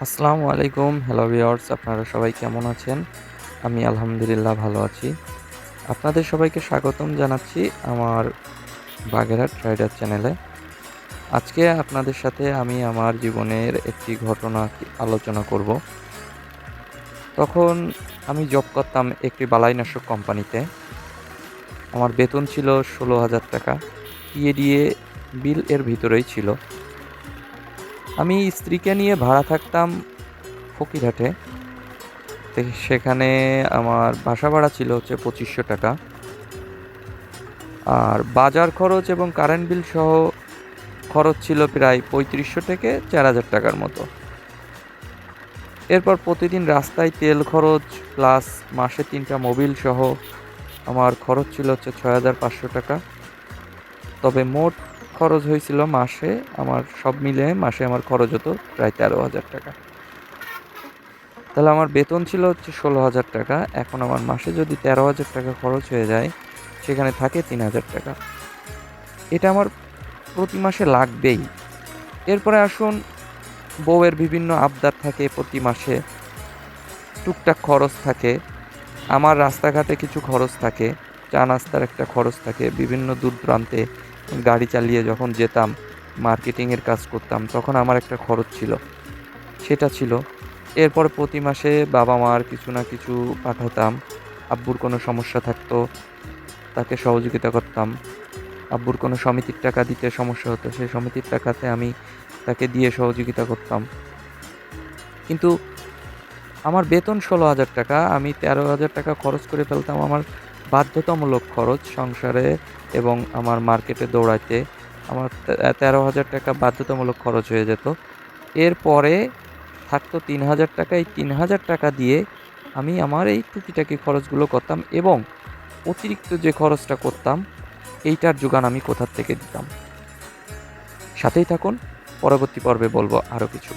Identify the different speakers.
Speaker 1: আসসালামু আলাইকুম। Hello viewers, আপনারা সবাই কেমন আছেন? আমি আলহামদুলিল্লাহ ভালো আছি। আপনাদের সবাইকে স্বাগতম জানাচ্ছি আমার বাগেরহাট ট্রাডার চ্যানেলে। আজকে আপনাদের সাথে আমি আমার জীবনের একটি ঘটনা আলোচনা করব। তখন আমি জব করতাম একটি বালাইনাশক কোম্পানিতে। আমার বেতন ছিল ১৬,০০০ টাকা। টিএডিএ বিল এর ভিতরেই ছিল। আমি স্ত্রীকে নিয়ে ভাড়া থাকতাম ফকিরহাটে। সেখানে আমার বাসা ভাড়া ছিল হচ্ছে ২৫০০ টাকা। আর বাজার খরচ এবং কারেন্ট বিল সহ খরচ ছিল প্রায় ৩৫০০ থেকে ৪,০০০ টাকার মতো। এরপর প্রতিদিন রাস্তায় তেল খরচ প্লাস মাসে ৩টা মোবিল সহ আমার খরচ ছিল হচ্ছে ৬,৫০০ টাকা। তবে মোট খরচ হয়েছিল মাসে আমার সব মিলে মাসে আমার খরচ হতো প্রায় ১৩,০০০ টাকা। তাহলে আমার বেতন ছিল হচ্ছে ১৬,০০০ টাকা। এখন আমার মাসে যদি ১৩,০০০ টাকা খরচ হয়ে যায়, সেখানে থাকে ৩,০০০ টাকা। এটা আমার প্রতি মাসে লাগবেই। এরপরে আসুন, বউয়ের বিভিন্ন আবদার থাকে প্রতি মাসে, টুকটাক খরচ থাকে। আমার রাস্তাঘাটে কিছু খরচ থাকে, চা নাস্তার একটা খরচ থাকে। বিভিন্ন দূর দূরান্তে গাড়ি চালিয়ে যখন যেতাম, মার্কেটিংয়ের কাজ করতাম, তখন আমার একটা খরচ ছিল, সেটা ছিল। এরপর প্রতি মাসে বাবা মার কিছু না কিছু পাঠাতাম। আব্বুর কোনো সমস্যা থাকতো, তাকে সহযোগিতা করতাম। আব্বুর কোনো সমিতির টাকা দিতে সমস্যা হতো, সেই সমিতির টাকাতে আমি তাকে দিয়ে সহযোগিতা করতাম। কিন্তু আমার বেতন ১৬,০০০ টাকা, আমি ১৩,০০০ টাকা খরচ করে ফেলতাম আমার বাধ্যতামূলক খরচ সংসারে এবং আমার মার্কেটে দৌড়াইতে। আমার ১৩,০০০ টাকা বাধ্যতামূলক খরচ হয়ে যেত। এরপরে থাকতো ৩,০০০ টাকা। এই ৩,০০০ টাকা দিয়ে আমি আমার এই টুকিটাকি খরচগুলো করতাম এবং অতিরিক্ত যে খরচটা করতাম, এইটার যোগান আমি কোথা থেকে দিতাম। সাথেই থাকুন, পরবর্তী পর্বে বলবো আরও কিছু।